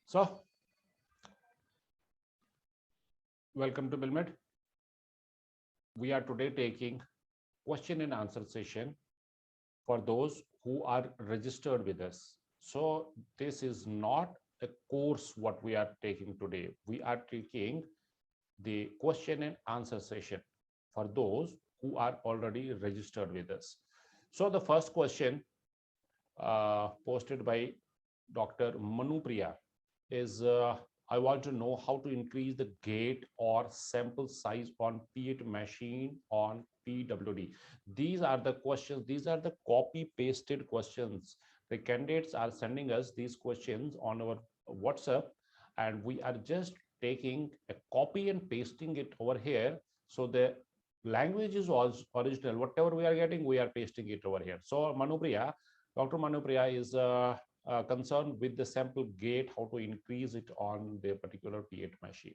So, welcome to Bilmed. We are today taking question and answer session for those who are registered with us. So, this is not a course what we are taking today. We are taking the question and answer session for those who are already registered with us. So, the first question posted by Dr. Manupriya is I want to know how to increase the gate or sample size on P8 machine on PWD. These are the questions, these are the copy pasted questions. The candidates are sending us these questions on our WhatsApp, and we are just taking a copy and pasting it over here. So the language is also original. Whatever we are getting, we are pasting it over here. So Manupriya, Dr. Manupriya is concerned with the sample gate, how to increase it on the particular P8 machine.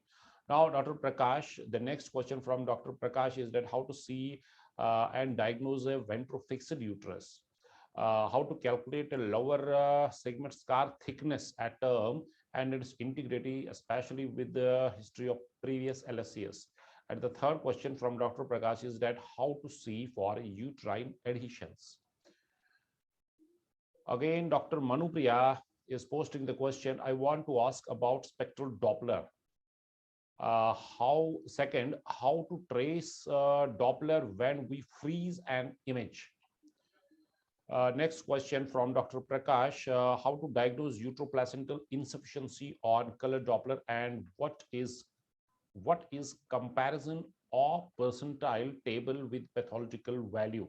Now, Dr. Prakash, the next question from Dr. Prakash is that how to see and diagnose a ventrofixed uterus, how to calculate a lower segment scar thickness at term and its integrity, especially with the history of previous LSCS. And the third question from Dr. Prakash is that how to see for uterine adhesions. Again, Dr. Manupriya is posting the question, I want to ask about spectral Doppler. How to trace Doppler when we freeze an image. Next question from Dr. Prakash, how to diagnose uteroplacental insufficiency on color Doppler, and what is comparison of percentile table with pathological value.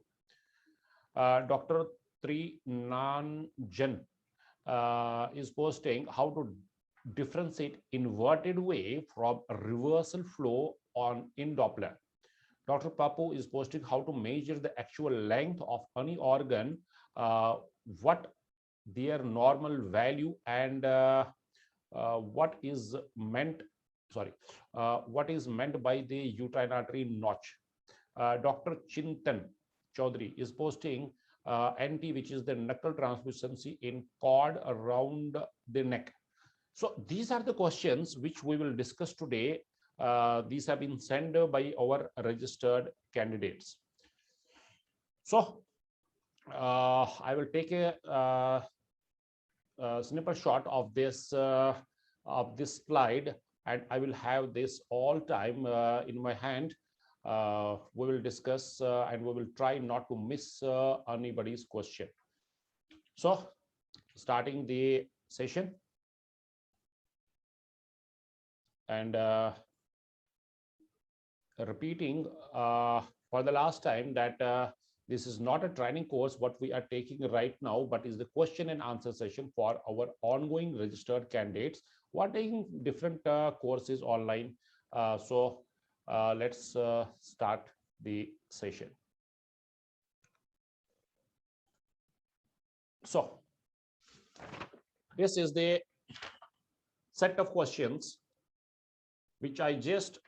Dr. Trinanjan is posting how to differentiate inverted wave from reversal flow in Doppler. Dr. Papu is posting how to measure the actual length of any organ, what their normal value, and what is meant by the uterine artery notch. Dr. Chintan Chaudhary is posting NT, which is the knuckle translucency in cord around the neck. So these are the questions which we will discuss today. These have been sent by our registered candidates. So I will take a snippet shot of this slide, and I will have this all time in my hand. We will discuss and we will try not to miss anybody's question. So starting the session, and repeating for the last time that this is not a training course what we are taking right now, but is the question and answer session for our ongoing registered candidates who are taking different courses online. So let's start the session. So this is the set of questions which I just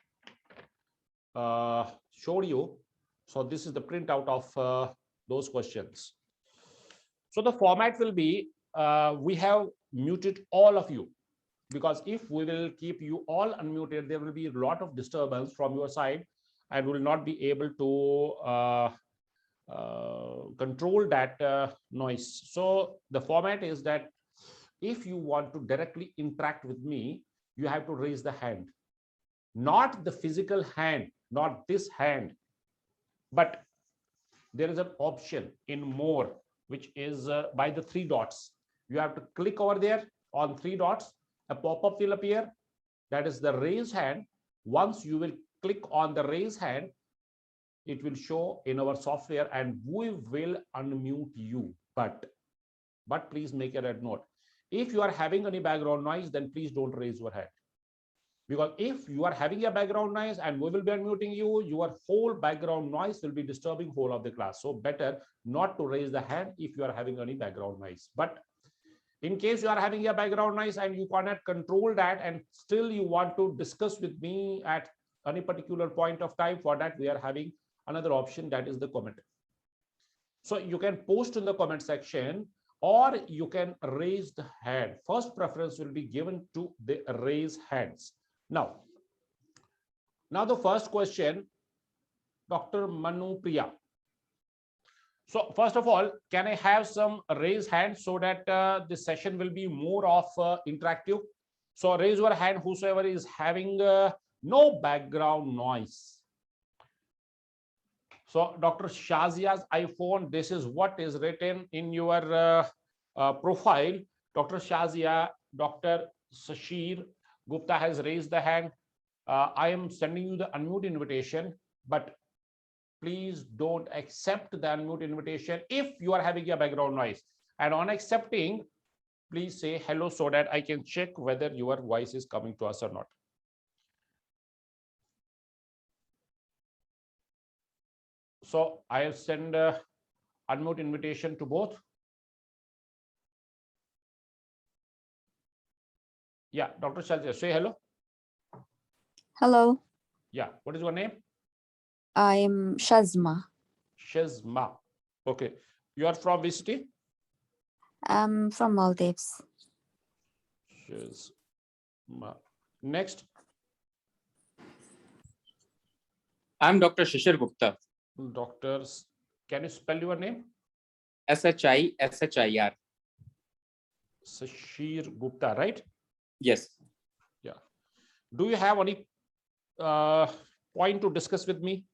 showed you. So this is the printout of those questions. So the format will be, we have muted all of you, because if we will keep you all unmuted, there will be a lot of disturbance from your side and will not be able to control that noise. So the format is that if you want to directly interact with me, you have to raise the hand, not the physical hand, not this hand, but there is an option in more, which is by the 3 dots. You have to click over there on 3 dots. A pop-up will appear, that is the raise hand. Once you will click on the raise hand, it will show in our software and we will unmute you. But please make a red note. If you are having any background noise, then please don't raise your hand. Because if you are having a background noise and we will be unmuting you, your whole background noise will be disturbing whole of the class. So better not to raise the hand if you are having any background noise. But in case you are having a background noise and you cannot control that and still you want to discuss with me at any particular point of time, for that we are having another option, that is the comment. So you can post in the comment section or you can raise the hand. First preference will be given to the raise hands. Now the first question, Dr. Manu Priya. So first of all, can I have some raise hands so that this session will be more of interactive? So raise your hand, whosoever is having no background noise. So Dr. Shazia's iPhone, this is what is written in your profile. Dr. Shazia, Dr. Sashir Gupta has raised the hand. I am sending you the unmute invitation, but please don't accept the unmute invitation if you are having a background noise. And on accepting, please say hello so that I can check whether your voice is coming to us or not. So I'll send unmute invitation to both. Yeah, Dr. Shazia, say hello. Hello, Yeah, what is your name? I'm Shazma. Shazma. Okay, you are from which city? I'm from Maldives. Shazma. Next. I'm Dr. Shishir Gupta. Doctors, can you spell your name? Shishir. Sashir Gupta, right? Yes. Yeah. Do you have any point to discuss with me?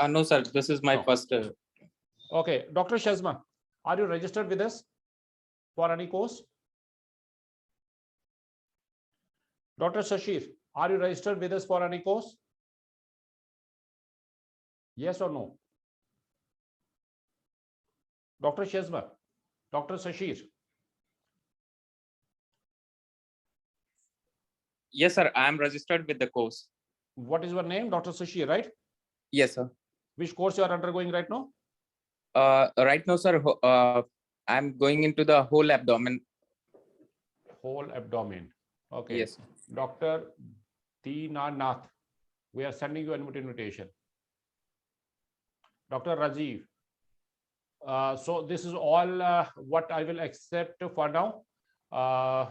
No, sir. This is my first. Okay, Dr. Shazma, are you registered with us for any course? Dr. Sashir, are you registered with us for any course? Yes or no? Dr. Shazma, Dr. Sashir. Yes, sir. I am registered with the course. What is your name? Dr. Sashir, right? Yes, sir. Which course you are undergoing right now? Right now, sir, I'm going into the whole abdomen. Whole abdomen. Okay. Yes. Dr. Dinanath, we are sending you an invitation. Dr. Rajiv. So this is all what I will accept for now.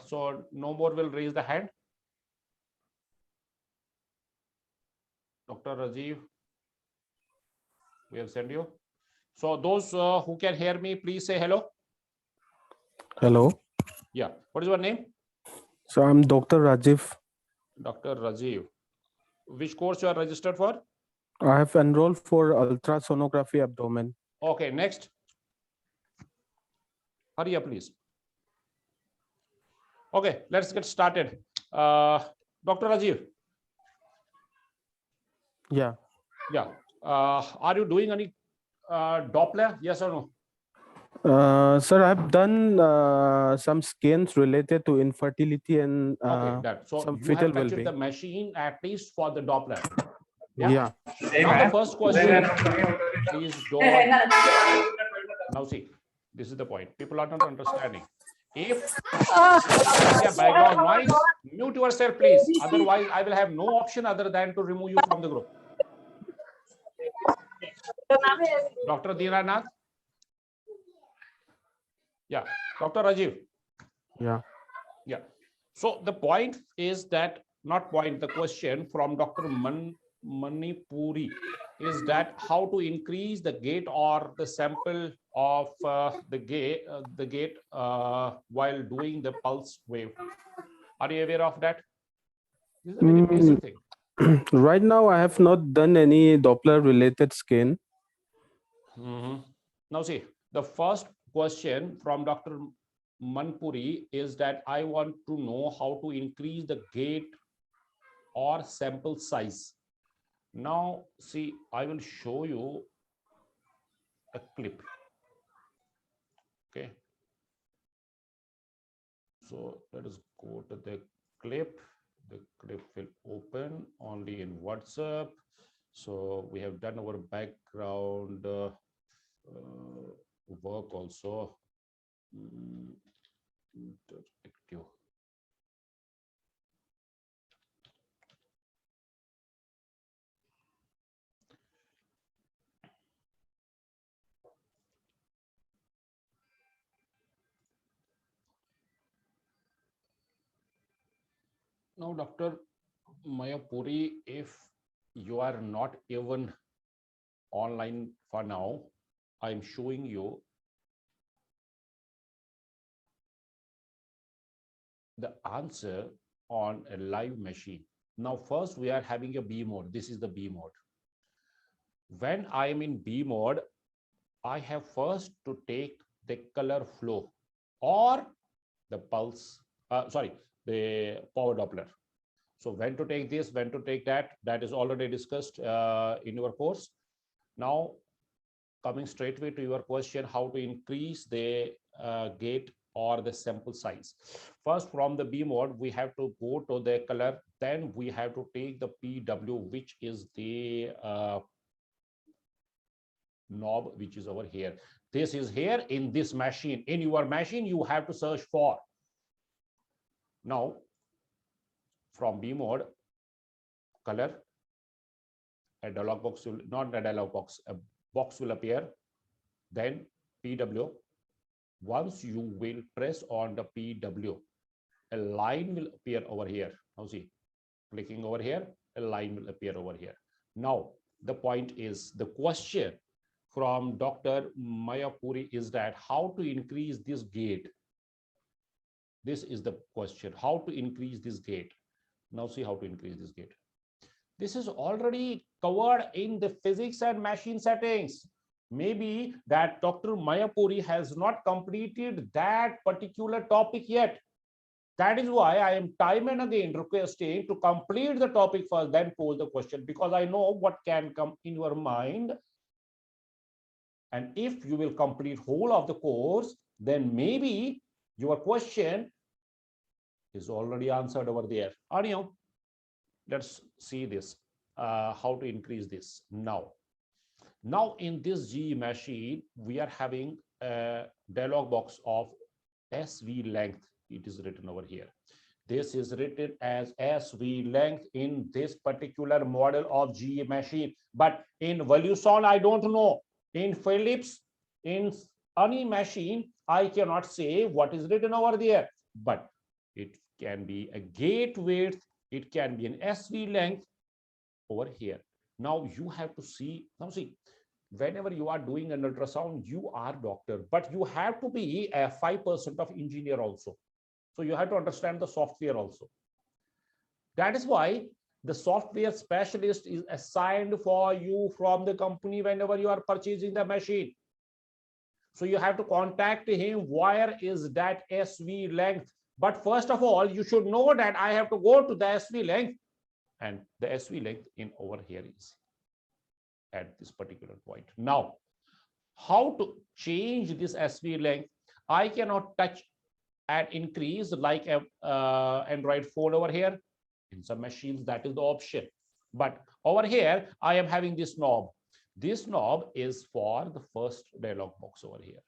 So no more will raise the hand. Dr. Rajiv, we have sent you. So those who can hear me, please say hello. Hello. Yeah. What is your name? So I'm Dr. Rajiv. Dr. Rajiv. Which course you are registered for? I have enrolled for ultrasonography abdomen. Okay, next. Hurry up, please. Okay, let's get started. Dr. Rajiv. Yeah. Yeah. Are you doing any Doppler? Yes or no? Sir, I've done some scans related to infertility and Okay, that. So some you fetal have touched well-being. the machine at least for the Doppler. Yeah. Now the first question, please don't. Now see, this is the point. People are not understanding. If a background noise, mute yourself, please. Otherwise, I will have no option other than to remove you from the group. Dr. Dinanath. Yeah. Dr. Rajiv. Yeah. Yeah. So the point is that, not point, the question from Dr. Manipuri is that how to increase the gate or the sample of the gate while doing the pulse wave. Are you aware of that? This is a very basic thing. Right now, I have not done any Doppler related scan. Now see, the first question from Dr. Manpuri is that I want to know how to increase the gate or sample size. Now see, I will show you a clip. Okay. So let us go to the clip. The clip will open only in WhatsApp. So we have done our background work also. Interactive. Now, Dr. Mayapuri, if you are not even online for now, I'm showing you the answer on a live machine. Now, first we are having a B mode. This is the B mode. When I am in B mode, I have first to take the color flow or the pulse, the power Doppler. So when to take this, when to take that, that is already discussed in your course. Now, coming straight away to your question, how to increase the gate or the sample size. First, from the B mode, we have to go to the color. Then we have to take the PW, which is the knob, which is over here. This is here in this machine. In your machine, you have to search for. Now, from B mode, color, a dialog box will, not a dialog box, a box will appear. Then PW. Once you will press on the PW, a line will appear over here. Now see, clicking over here, a line will appear over here. Now, the point is, the question from Dr. Mayapuri is that how to increase this gate. This is the question, how to increase this gate. Now see how to increase this gate. This is already covered in the physics and machine settings. Maybe that Dr. Mayapuri has not completed that particular topic yet. That is why I am time and again requesting to complete the topic first, then pose the question, because I know what can come in your mind. And if you will complete whole of the course, then maybe your question is already answered over there. Anyhow, let's see this, how to increase this now. Now in this G machine, we are having a dialog box of SV length. It is written over here. This is written as SV length in this particular model of G machine. But in Voluson, I don't know. In Philips, in any machine, I cannot say what is written over there. But it can be a gate width. It can be an SV length over here. Now you have to see. Now see, whenever you are doing an ultrasound, you are doctor, but you have to be a 5% of engineer also. So you have to understand the software also. That is why the software specialist is assigned for you from the company whenever you are purchasing the machine. So you have to contact him, where is that SV length? But first of all, you should know that I have to go to the SV length, and the SV length in over here is at this particular point. Now, how to change this SV length? I cannot touch and increase like a Android phone over here. In some machines, that is the option. But over here, I am having this knob. This knob is for the first dialog box over here.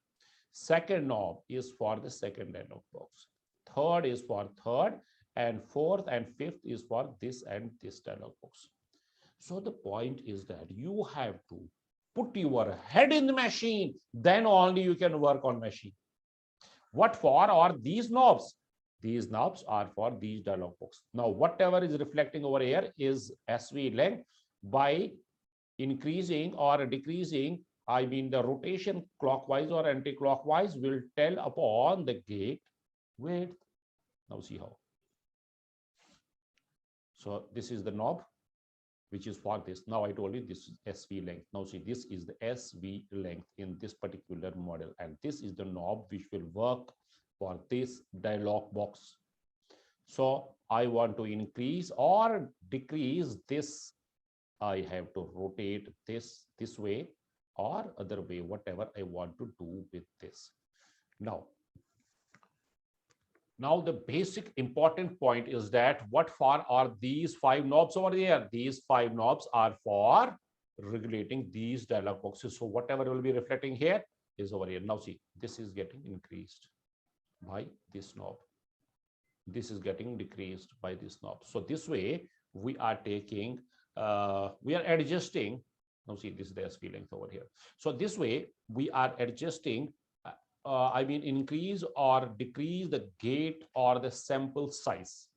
Second knob is for the second dialog box. Third is for third, and fourth and fifth is for this and this dialog box. So the point is that you have to put your head in the machine, then only you can work on machine. What for are these knobs? These knobs are for these dialog box. Now, whatever is reflecting over here is SV length. By increasing or decreasing, I mean the rotation clockwise or anti-clockwise will tell upon the gate width. Now see how. So this is the knob, which is for this. Now I told you this is SV length. Now see, this is the SV length in this particular model, and this is the knob which will work for this dialog box. So I want to increase or decrease this. I have to rotate this way or other way, whatever I want to do with this. Now the basic important point is that what for are these 5 knobs over there? These 5 knobs are for regulating these dialog boxes. So whatever will be reflecting here is over here. Now see, this is getting increased by this knob. This is getting decreased by this knob. So this way we are taking, we are adjusting. Now see, this is the SV length over here. So this way we are adjusting, I mean increase or decrease the gate or the sample size.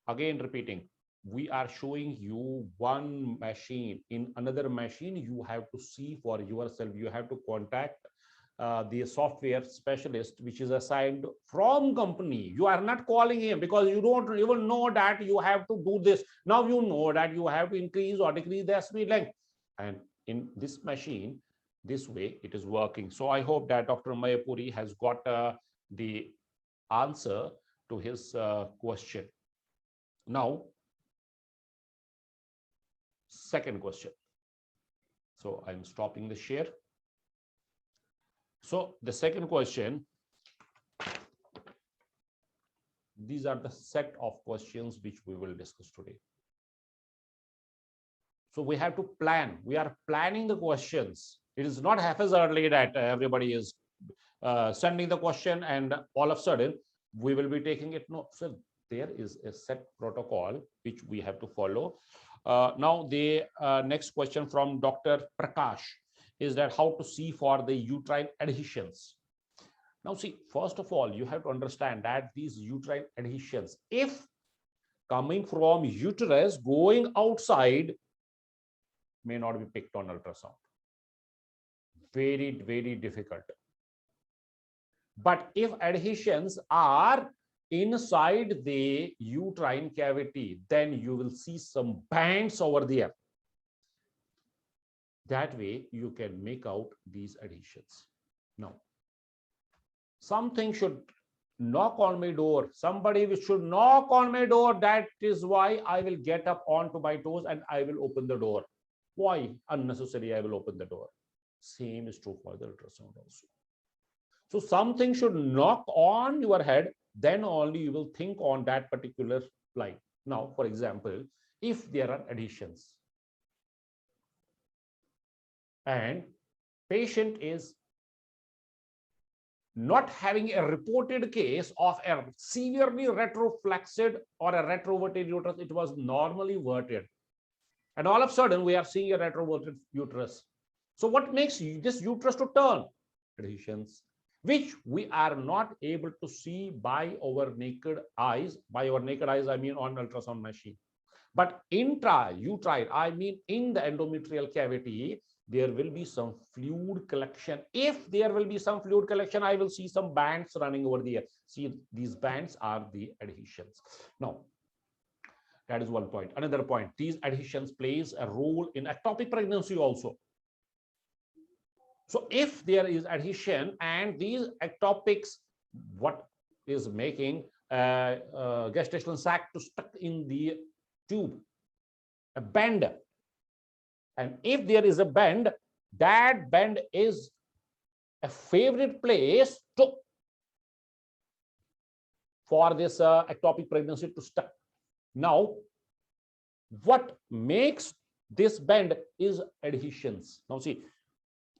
Again, repeating, we are showing you one machine. In another machine, you have to see for yourself. You have to contact the software specialist, which is assigned from company. You are not calling him because you don't even know that you have to do this. Now you know that you have to increase or decrease the speed length. And in this machine, this way it is working. So I hope that Dr. Mayapuri has got the answer to his question. Now, second question. So I'm stopping the share. So the second question, these are the set of questions which we will discuss today. So we have to plan. We are planning the questions. It is not haphazardly that everybody is sending the question and all of a sudden we will be taking it. No, so there is a set protocol which we have to follow. Now the next question from Dr. Prakash is that how to see for the uterine adhesions. Now see, first of all, you have to understand that these uterine adhesions, if coming from uterus going outside, may not be picked on ultrasound. Very, very difficult. But if adhesions are inside the uterine cavity, then you will see some bands over there. That way you can make out these adhesions. Now, something should knock on my door. Somebody should knock on my door. That is why I will get up onto my toes and I will open the door. Why unnecessarily I will open the door? Same is true for the ultrasound also. So something should knock on your head, then only you will think on that particular line. Now, for example, if there are adhesions and patient is not having a reported case of a severely retroflexed or a retroverted uterus, it was normally verted. And all of a sudden, we are seeing a retroverted uterus. So what makes this uterus to turn? Adhesions, which we are not able to see by our naked eyes. By our naked eyes, I mean on ultrasound machine. But intrauterine, I mean in the endometrial cavity, there will be some fluid collection. If there will be some fluid collection, I will see some bands running over there. See, these bands are the adhesions. Now, that is one point. Another point, these adhesions plays a role in ectopic pregnancy also. So if there is adhesion and these ectopics, what is making gestational sac to stuck in the tube, a bend. And if there is a bend, that bend is a favorite place for this ectopic pregnancy to stuck. Now, what makes this bend is adhesions. Now see,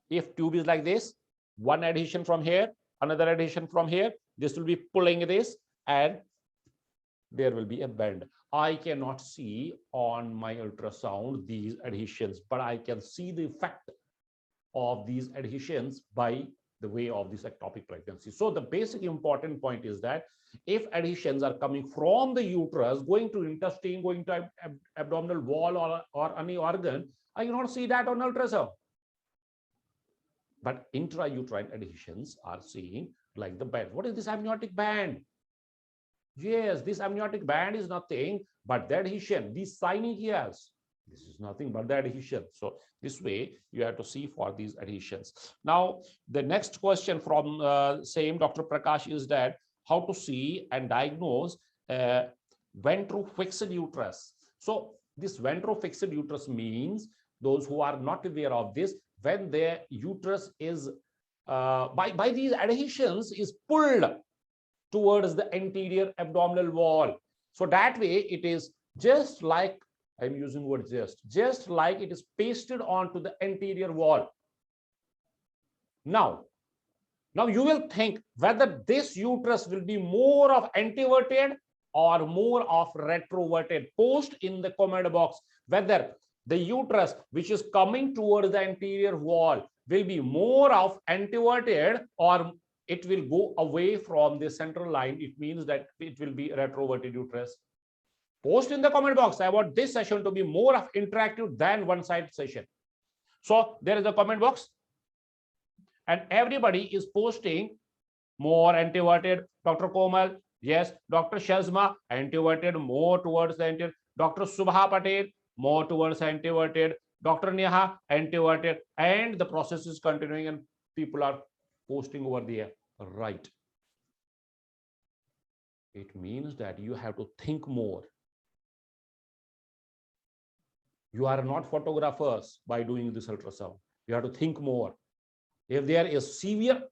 if tube is like this, one adhesion from here, another adhesion from here, this will be pulling this and there will be a bend. I cannot see on my ultrasound these adhesions, but I can see the effect of these adhesions by the way of this ectopic pregnancy. So the basic important point is that if adhesions are coming from the uterus, going to intestine, going to abdominal wall or any organ, I cannot see that on ultrasound. But intrauterine adhesions are seen like the band. What is this amniotic band? Yes, this amniotic band is nothing but the adhesion, these synechias. This is nothing but the adhesion. So this way you have to see for these adhesions. Now, the next question from same Dr. Prakash is that how to see and diagnose ventrofixed uterus. So this ventrofixed uterus means, those who are not aware of this, when their uterus is by these adhesions is pulled towards the anterior abdominal wall. So that way it is just like, I'm using word just like it is pasted onto the anterior wall. Now you will think whether this uterus will be more of anteverted or more of retroverted. Post in the comment box whether the uterus which is coming towards the anterior wall will be more of anteverted or it will go away from the central line. It means that it will be retroverted uterus. Post in the comment box. I want this session to be more of interactive than one-sided session. So there is a comment box, and everybody is posting more antiverted. Dr. Komal, yes. Dr. Shazma, antiverted, more towards the antiverted. Dr. Subha Patel, more towards antiverted. Dr. Neha, antiverted. And the process is continuing and people are posting over there. Right. It means that you have to think more. You are not photographers by doing this ultrasound. You have to think more. If there is severe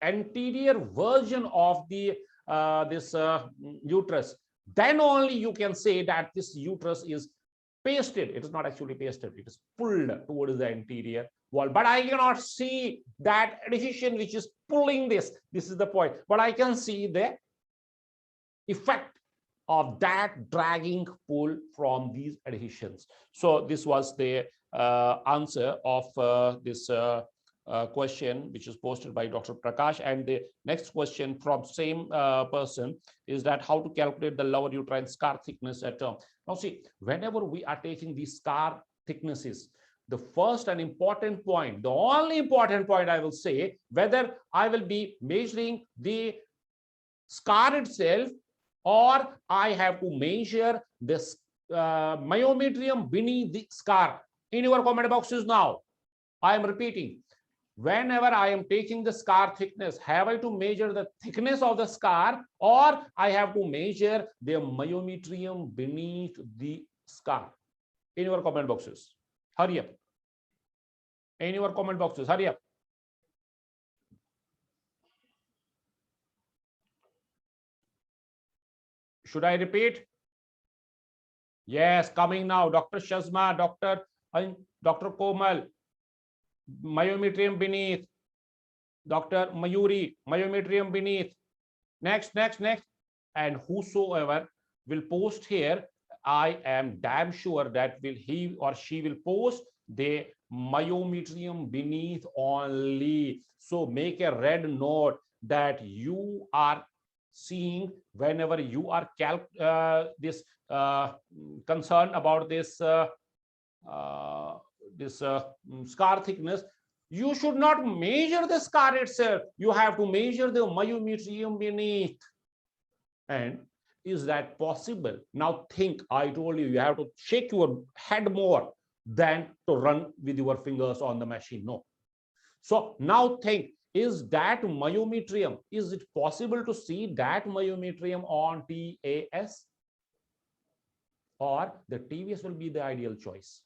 anterior version of the this uterus, then only you can say that this uterus is pasted. It is not actually pasted. It is pulled towards the anterior wall. But I cannot see that adhesion which is pulling this. This is the point. But I can see the effect of that dragging pull from these adhesions. So this was the answer of this question which is posted by Dr. Prakash. And the next question from same person is that how to calculate the lower uterine scar thickness at term. Now see, whenever we are taking these scar thicknesses, the first and important point, the only important point I will say, whether I will be measuring the scar itself or I have to measure this myometrium beneath the scar. In your comment boxes now, I am repeating, whenever I am taking the scar thickness, have I to measure the thickness of the scar or I have to measure the myometrium beneath the scar? In your comment boxes, hurry up. In your comment boxes, hurry up. Should I repeat? Yes, coming now. Dr. Shazma, Dr. Komal, myometrium beneath. Dr. Mayuri, myometrium beneath. Next. And whosoever will post here, I am damn sure that he or she will post the myometrium beneath only. So make a red note that you are seeing whenever you are concerned about this scar thickness. You should not measure the scar itself. You have to measure the myometrium beneath. And is that possible? Now think, I told you, you have to shake your head more than to run with your fingers on the machine. No. So now think, is that myometrium, is it possible to see that myometrium on TAS? Or the TVS will be the ideal choice?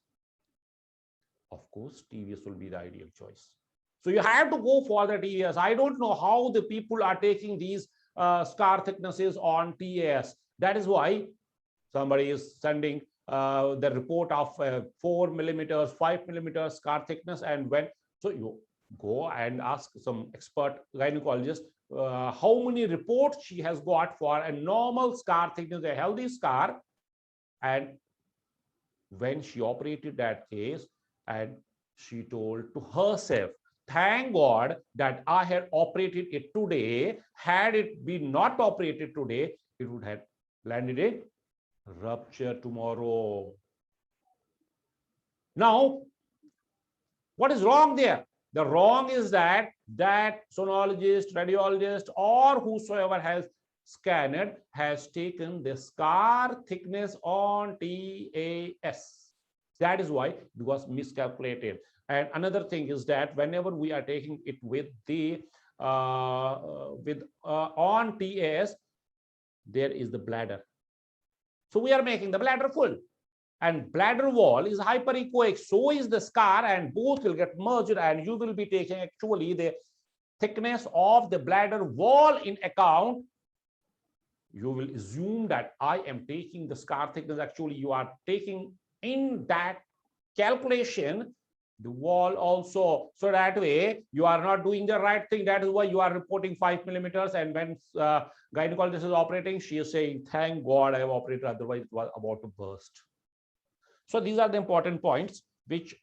Of course, TVS will be the ideal choice. So you have to go for the TVS. I don't know how the people are taking these scar thicknesses on TAS. That is why somebody is sending the report of 4 millimeters, 5 millimeters scar thickness. And when, so you go and ask some expert gynecologist how many reports she has got for a normal scar thickness, a healthy scar. And when she operated that case, and she told to herself, thank God that I had operated it today. Had it been not operated today, it would have landed in rupture tomorrow. Now, what is wrong there? The wrong is that sonologist, radiologist, or whosoever has scanned has taken the scar thickness on TAS. That is why it was miscalculated. And another thing is that whenever we are taking it with the on TAS, there is the bladder. So we are making the bladder full, and bladder wall is hyperechoic. So is the scar, and both will get merged, and you will be taking actually the thickness of the bladder wall in account. You will assume that I am taking the scar thickness. Actually, you are taking in that calculation the wall also. So that way you are not doing the right thing. That is why you are reporting 5 millimeters. And when gynecologist is operating, she is saying, thank God I have operated, otherwise it was about to burst. So these are the important points which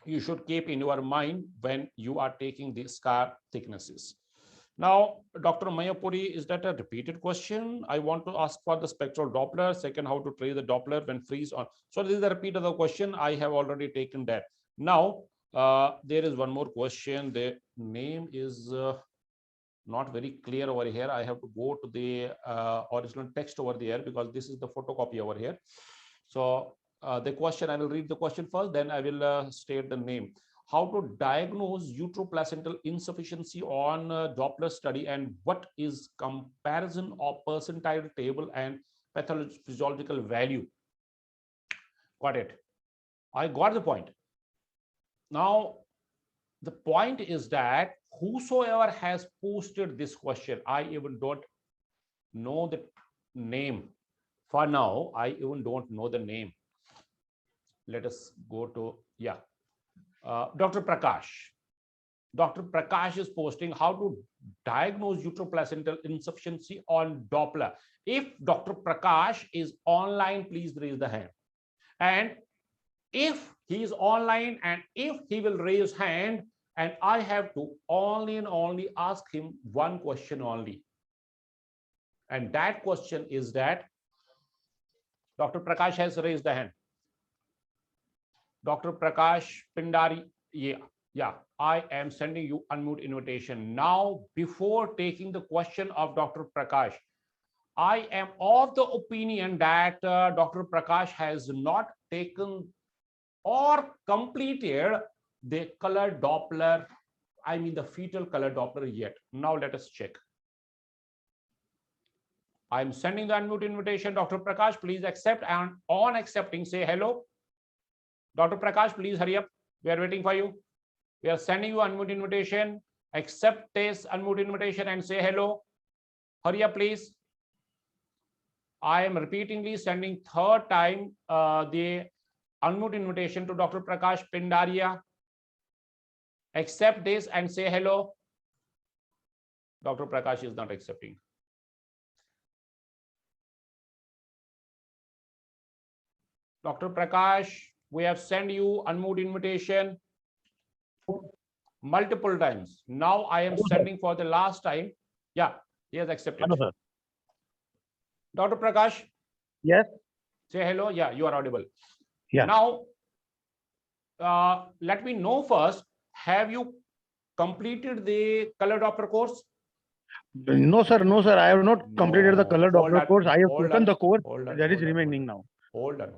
you should keep in your mind when you are taking the scar thicknesses. Now, Dr. Mayapuri, is that a repeated question? I want to ask for the spectral Doppler. Second, how to trace the Doppler when freeze on. So this is a repeat of the question. I have already taken that. Now, there is one more question. The name is not very clear over here. I have to go to the original text over there because this is the photocopy over here. So the question, I will read the question first, then I will state the name. How to diagnose uteroplacental insufficiency on Doppler study, and what is comparison of percentile table and pathophysiological value? Got it. I got the point. Now, the point is that whosoever has posted this question, I even don't know the name. For now, I even don't know the name. Let us go to, yeah. Dr. Prakash. Dr. Prakash is posting how to diagnose uteroplacental insufficiency on Doppler. If Dr. Prakash is online, please raise the hand. And if he is online and if he will raise hand, and I have to only and only ask him one question only. And that question is that Dr. Prakash has raised the hand. Dr. Prakash Pindari, yeah, I am sending you unmute invitation. Now, before taking the question of Dr. Prakash, I am of the opinion that Dr. Prakash has not taken or completed the color Doppler, I mean the fetal color Doppler yet. Now let us check. I'm sending the unmute invitation. Dr. Prakash, please accept, and on accepting, say hello. Dr. Prakash, please hurry up. We are waiting for you. We are sending you unmute invitation. Accept this unmute invitation and say hello. Hurry up, please. I am repeatedly sending third time the unmute invitation to Dr. Prakash Pindaria. Accept this and say hello. Dr. Prakash is not accepting. Dr. Prakash, we have sent you unmute invitation multiple times. Now I am sending for the last time. Yeah, he has accepted. Hello, sir. Dr. Prakash. Yes. Say hello. Yeah, you are audible. Yeah. Now, let me know first, have you completed the color Doppler course? No, sir. No, sir. I have not completed the color Hold Doppler on, course. I have hold taken on, the course hold on, that is hold on, remaining now. Hold on.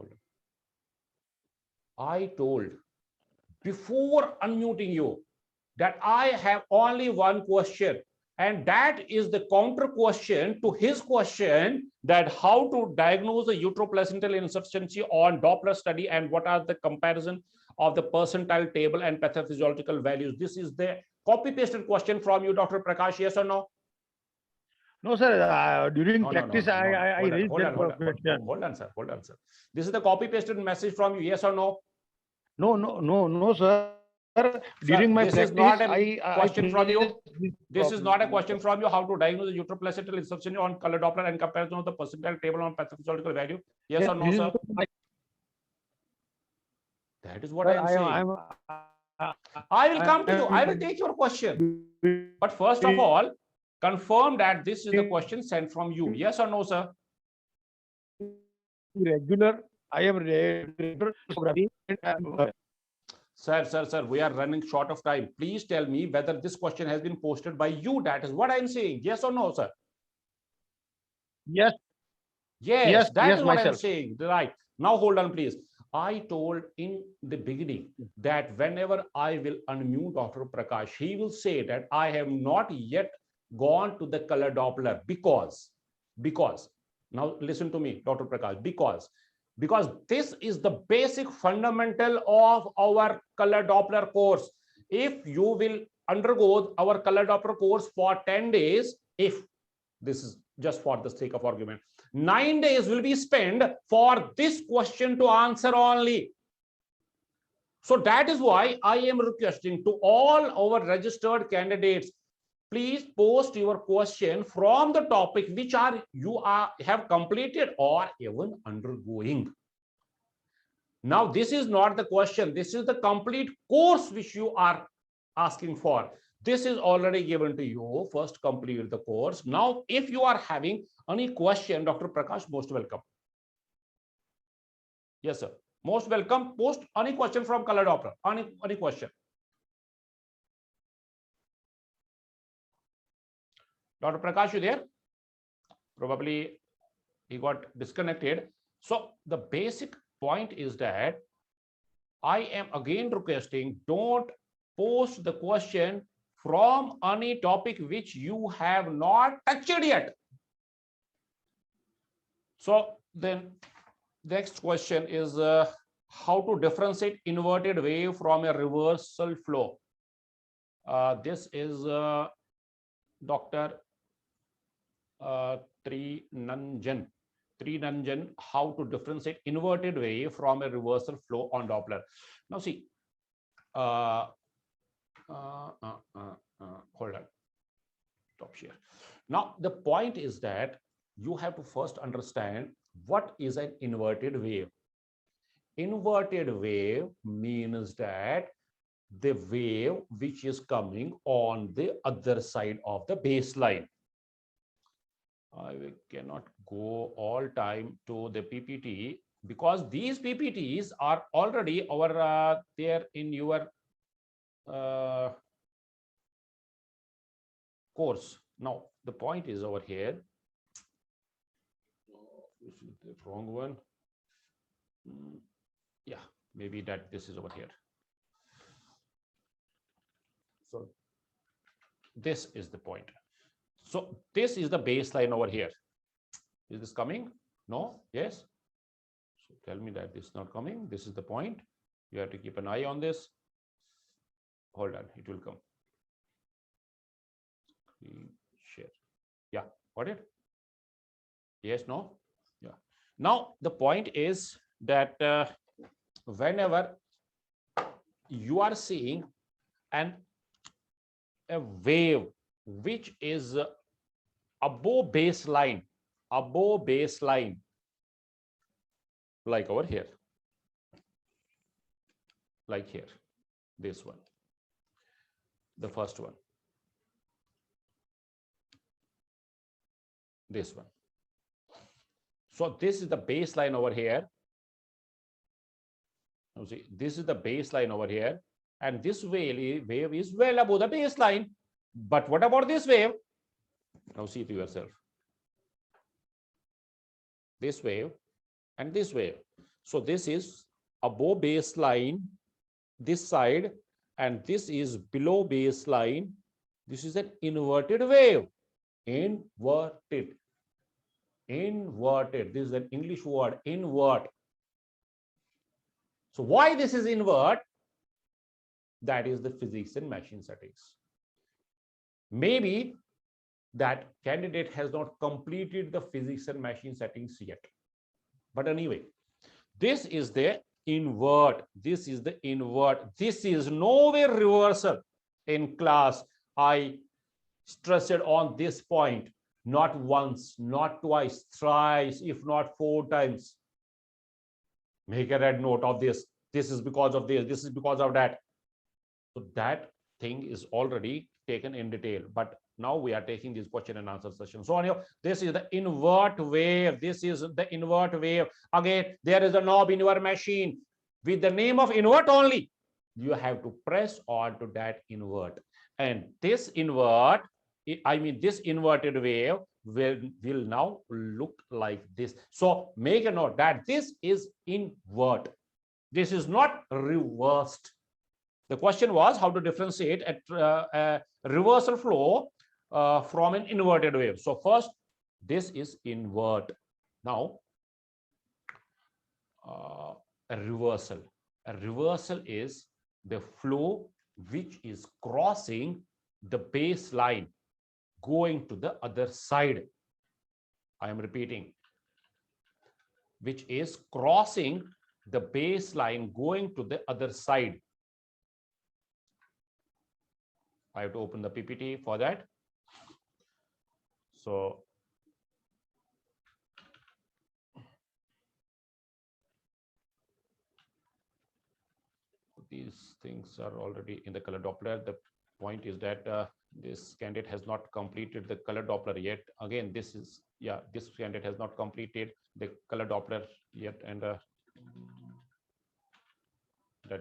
I told before unmuting you that I have only one question, and that is the counter question to his question that how to diagnose the uteroplacental insufficiency on Doppler study and what are the comparison of the percentile table and pathophysiological values. This is the copy pasted question from you, Dr. Prakash, yes or no? No, sir. During No, practice, I raised that question. Hold on, sir. This is the copy pasted message from you, yes or no? No, sir. During my this practice, is not a I question from you. this This is problem. not a question from you. How to diagnose the uteroplacental insufficiency on color Doppler and comparison of the percentile table on pathophysiological value? Yes or no, This sir? is That is what sir, I am saying. I will come to you. I will take your question. But first of all, confirm that this is the question sent from you. Yes or no, sir? regular. I have regular. Sir, we are running short of time. Please tell me whether this question has been posted by you. That is what I am saying. Yes or no, sir? Yes. Yes, that is what myself. I'm saying. Right. Now hold on, please. I told in the beginning that whenever I will unmute Dr. Prakash, he will say that I have not yet gone to the color Doppler because now listen to me, Dr. Prakash, because this is the basic fundamental of our color Doppler course. If you will undergo our color Doppler course for 10 days, if this is just for the sake of argument, 9 days will be spent for this question to answer only. So that is why I am requesting to all our registered candidates, please post your question from the topic which you have completed or even undergoing. Now, this is not the question. This is the complete course which you are asking for. This is already given to you. First, complete the course. Now, if you are having any question, Dr. Prakash, most welcome. Yes, sir. Most welcome. Post any question from Color Doppler. Any question. Dr. Prakash, you there? Probably he got disconnected. So the basic point is that I am again requesting, don't post the question from any topic which you have not touched yet. So then next question is how to differentiate inverted wave from a reversal flow. This is Dr. Trinanjan, how to differentiate inverted wave from a reversal flow on Doppler. Now see, hold on, stop share. Now the point is that you have to first understand what is an inverted wave. Inverted wave means that the wave which is coming on the other side of the baseline. I cannot go all time to the PPT because these PPTs are already there in your course. Now the point is over here. This is the wrong one. Yeah, maybe that this is over here. So this is the point. So this is the baseline over here. Is this coming? No? Yes? So tell me that this is not coming. This is the point. You have to keep an eye on this. Hold on, it will come. Screen share. Yeah, got it? Yes, no? Yeah. Now the point is that whenever you are seeing a wave which is above baseline, like over here, like here, this one, the first one, this one. So this is the baseline over here. Now see, this is the baseline over here, and this wave is well above the baseline. But what about this wave? Now see to yourself. This wave and this wave. So this is above baseline, this side, and this is below baseline. This is an inverted wave. Inverted. Inverted. This is an English word, invert. So why this is invert? That is the physics and machine settings. Maybe that candidate has not completed the physics and machine settings yet. But anyway, this is the invert. This is the invert. This is nowhere reversal. In class, I stressed on this point, not once, not twice, thrice, if not 4 times. Make a red note of this. This is because of this. This is because of that. So that thing is already taken in detail, but now we are taking this question and answer session. So on your, this is the invert wave. This is the invert wave. Again, there is a knob in your machine with the name of invert only. You have to press on to that invert, and this invert, I mean this inverted wave will now look like this. So make a note that this is invert. This is not reversed. The question was how to differentiate a reversal flow from an inverted wave. So first, this is invert. Now, a reversal. A reversal is the flow which is crossing the baseline, going to the other side. I am repeating, which is crossing the baseline, going to the other side. I have to open the PPT for that. So these things are already in the color Doppler. The point is that this candidate has not completed the color Doppler yet. Again, this is, yeah, this candidate has not completed the color Doppler yet, and that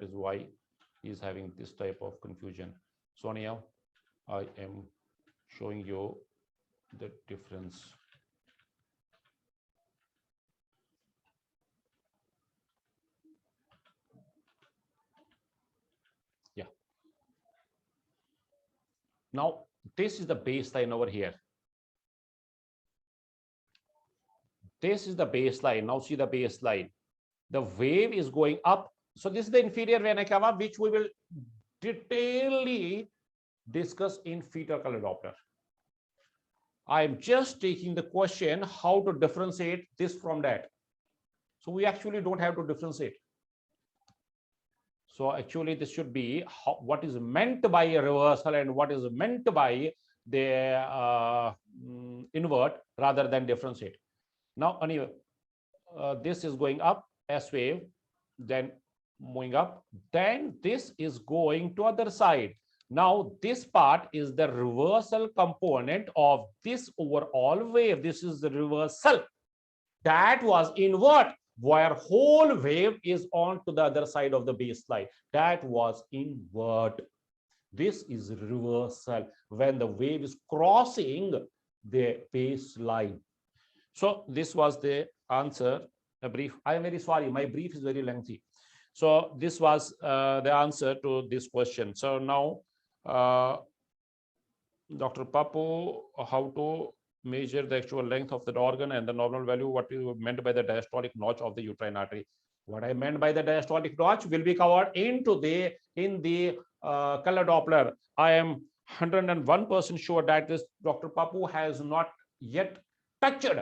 is why he is having this type of confusion. Sonia, I am showing you the difference. Yeah. Now, this is the baseline over here. This is the baseline. Now see the baseline. The wave is going up. So this is the inferior vena cava, which we will detailedly discuss in fetal color Doppler. I'm just taking the question how to differentiate this from that. So we actually don't have to differentiate. So actually this should be what is meant by a reversal and what is meant by the invert rather than differentiate. Now anyway, this is going up S wave, then moving up, then this is going to other side. Now this part is the reversal component of this overall wave. This is the reversal. That was invert, where whole wave is on to the other side of the baseline. That was invert. This is reversal when the wave is crossing the baseline. So this was the answer. A brief. I am very sorry, my brief is very lengthy. So this was the answer to this question. So now, Dr. Papu, how to measure the actual length of the organ and the normal value? What you meant by the diastolic notch of the uterine artery? What I meant by the diastolic notch will be covered in the color Doppler. I am 101% sure that this Dr. Papu has not yet touched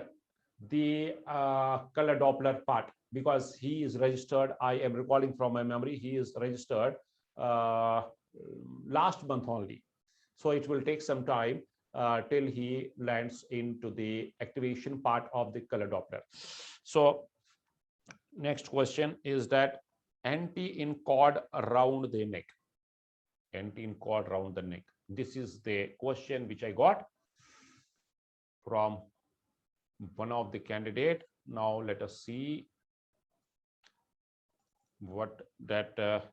the color Doppler part, because he is registered. I am recalling from my memory, he is registered last month only. So it will take some time till he lands into the activation part of the color Doppler. So next question is that anti-in cord around the neck. Anti-in cord around the neck. This is the question which I got from one of the candidate. Now let us see what that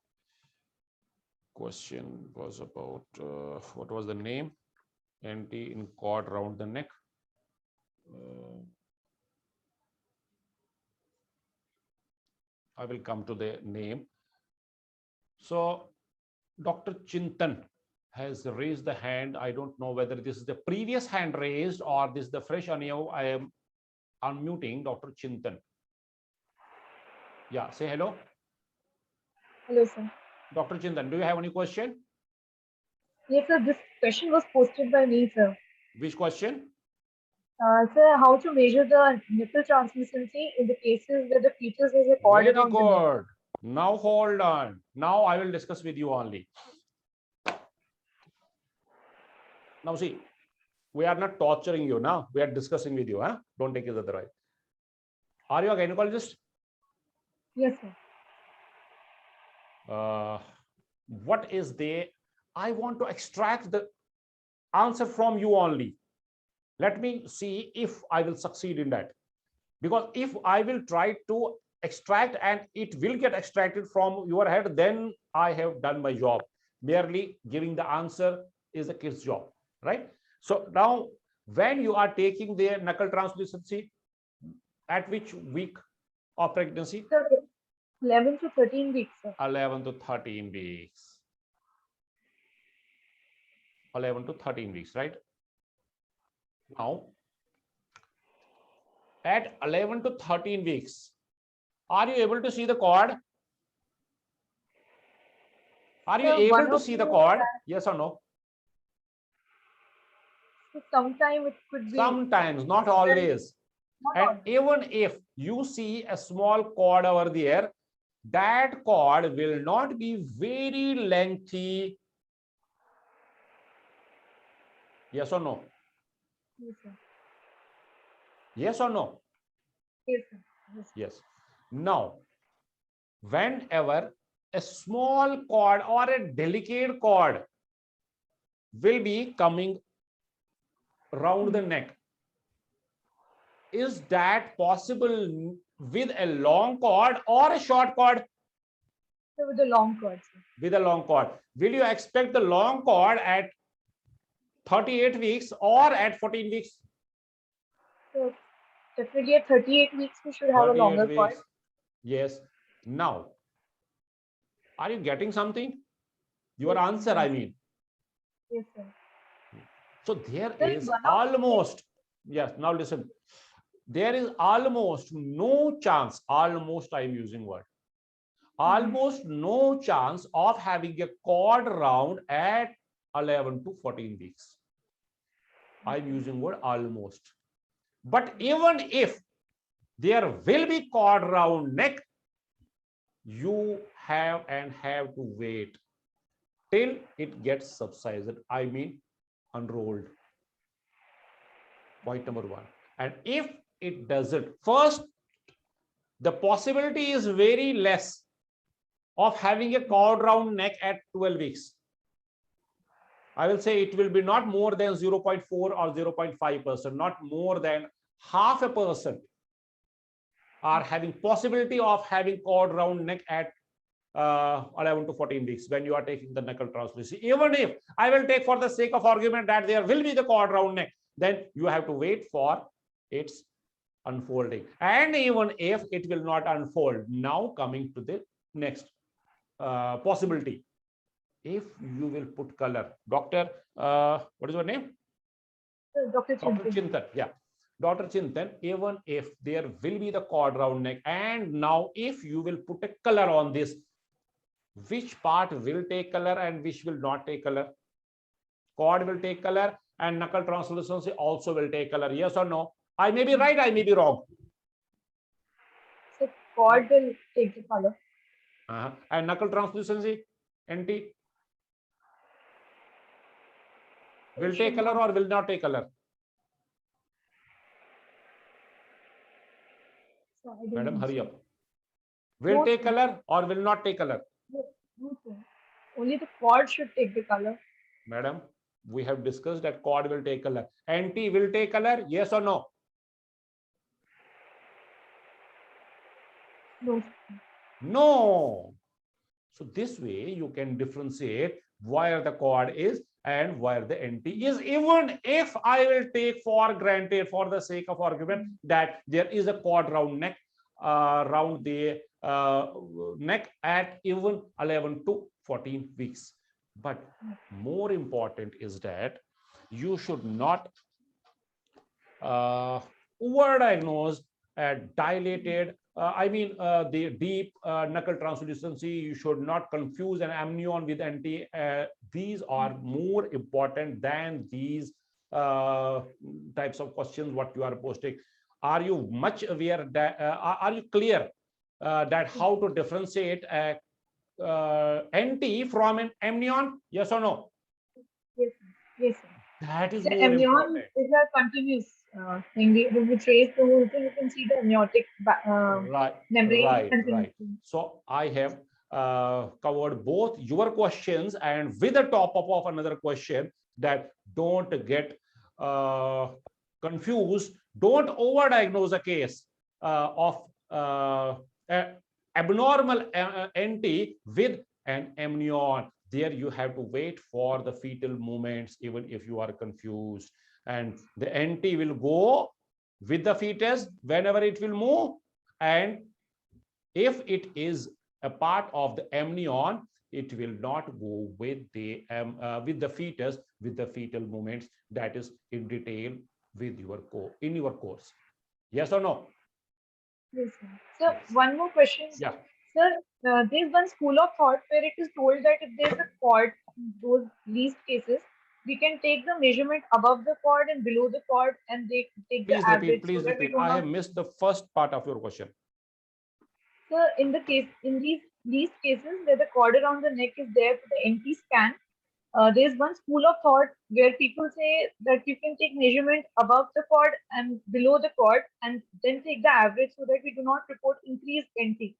question was about. What was the name? Anti-in cord around the neck. I will come to the name. So Dr. Chintan has raised the hand. I don't know whether this is the previous hand raised or this is the fresh audio. I am unmuting Dr. Chintan. Yeah, say hello. Hello, sir. Dr. Chintan, do you have any question? Yes, sir. This question was posted by me, sir. Which question? Sir, how to measure the nipple translucency in the cases where the fetus has a cord Very around the neck? good. Now hold on. Now I will discuss with you only. Now see, we are not torturing you now. We are discussing with you. Huh? Don't take it otherwise. Are you a gynecologist? Yes, sir. What is the, I want to extract the answer from you only. Let me see if I will succeed in that. Because if I will try to extract and it will get extracted from your head, then I have done my job. Merely giving the answer is a kid's job, right? So now when you are taking the knuckle translucency, at which week of pregnancy? Sir, 11 to 13 weeks, sir. 11 to 13 weeks. 11 to 13 weeks, right? Now, at 11 to 13 weeks, are you able to see the cord? Are you Sir, able one to of see the you cord? has- Yes or no? So sometime it could be. Sometimes, not always. Not And always. even if you see a small cord over there, that cord will not be very lengthy. Yes or no? Yes, sir. Yes or no? Yes, sir. Yes, sir. Yes. Now, whenever a small cord or a delicate cord will be coming round the neck. Is that possible with a long cord or a short cord? So with the long cord, sir. With a long cord. Will you expect the long cord at 38 weeks or at 14 weeks? So definitely at 38 weeks, we should have a 38 longer cord. weeks. Yes. Now, are you getting something? Your Yes, answer, I mean. Yes, sir. So there Sir, is one of the almost, yes, now listen. There is almost no chance, almost I'm using word, almost no chance of having a cord round at 11 to 14 weeks. I'm using word almost. But even if there will be cord round neck, you have to wait till it gets subsided. I mean, unrolled. Point number one. And if it doesn't, first, the possibility is very less of having a cord round neck at 12 weeks. I will say it will be not more than 0.4 or 0.5%, not more than 0.5% are having possibility of having cord round neck at 11 to 14 weeks when you are taking the knuckle translucency. Even if I will take for the sake of argument that there will be the cord round neck, then you have to wait for its unfolding. And even if it will not unfold, now coming to the next possibility. If you will put color, doctor, what is your name? Dr. Dr. Chintan. Chintan, yeah. Dr. Chintan, even if there will be the cord round neck, and now if you will put a color on this, which part will take color and which will not take color? Cord will take color and knuckle translucency also will take color. Yes or no? I may be right, I may be wrong. So cord will take the color. And knuckle translucency, NT, will take color or will not take color? So I didn't Madam, hurry understand. up. Will No, take sir. color or will not take color? No, sir. Only the cord should take the color. Madam, we have discussed that cord will take color. NT will take color, yes or no? No, sir. No. So this way you can differentiate where the cord is and where the NT is, even if I will take for granted, for the sake of argument, that there is a cord round neck, round the neck at even 11 to 14 weeks. But more important is that you should not overdiagnose dilated, the deep knuckle translucency. You should not confuse an amnion with NT. These are more important than these types of questions what you are posting. Are you much aware that, are you clear that how to differentiate NT from an amnion? Yes or no? Yes, sir. Yes, sir. That is The more amnion important. is a continuous thing. When we trace the whole thing, you can see the amniotic Right, membrane. right. continuously. So I have covered both your questions and with the top up of another question, that don't get confused. Don't overdiagnose a case of abnormal NT with an amnion. There you have to wait for the fetal movements, even if you are confused. And the NT will go with the fetus whenever it will move. And if it is a part of the amnion, it will not go with the fetus, with the fetal movements. That is in detail with your in your course. Yes or no? Yes, sir. So one more question. Yeah. Sir, there's one school of thought where it is told that if there's a cord, these cases, we can take the measurement above the cord and below the cord, and they take Please the average. repeat. Please so that we repeat. do I not- have missed the first part of your question. Sir, in these cases where the cord around the neck is there for the NT scan, there's one school of thought where people say that you can take measurement above the cord and below the cord, and then take the average so that we do not report increased NT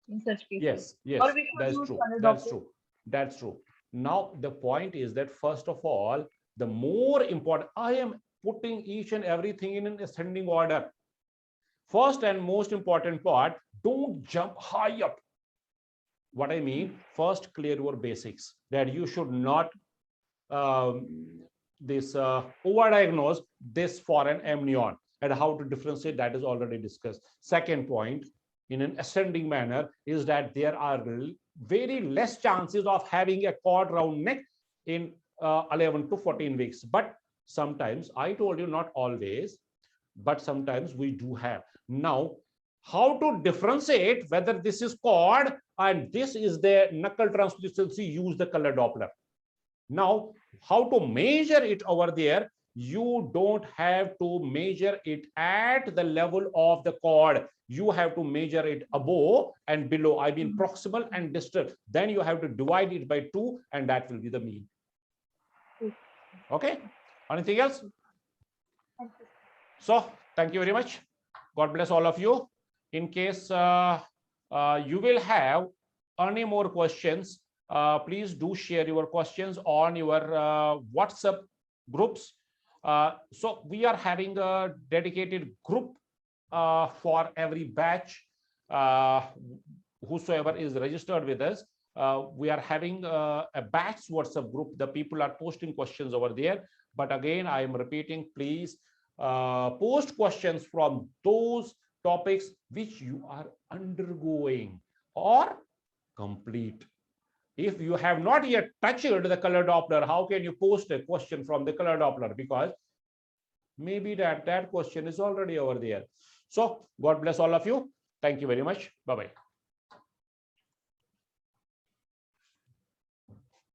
in such cases. Yes, yes, Or we should that's use true. color That's doctor. true. That's true. Now, the point is that first of all, the more important, I am putting each and everything in an ascending order. First and most important part, don't jump high up. What I mean, first clear your basics, that you should not overdiagnose this for an amnion, and how to differentiate, that is already discussed. Second point, in an ascending manner, is that there are very less chances of having a cord round neck in 11 to 14 weeks. But sometimes, I told you not always, but sometimes we do have. Now, how to differentiate whether this is cord and this is the knuckle translucency, use the color Doppler. Now, how to measure it over there? You don't have to measure it at the level of the cord. You have to measure it above and below, I mean proximal and distal. Then you have to divide it by 2, and that will be the mean. Okay, anything else? So thank you very much. God bless all of you. In case you will have any more questions, please do share your questions on your WhatsApp groups. So we are having a dedicated group for every batch. Whosoever is registered with us, we are having a batch WhatsApp group. The people are posting questions over there. But again, I am repeating, please post questions from those topics which you are undergoing or complete. If you have not yet touched the color Doppler, how can you post a question from the color Doppler? Because maybe that question is already over there. So God bless all of you. Thank you very much. Bye-bye.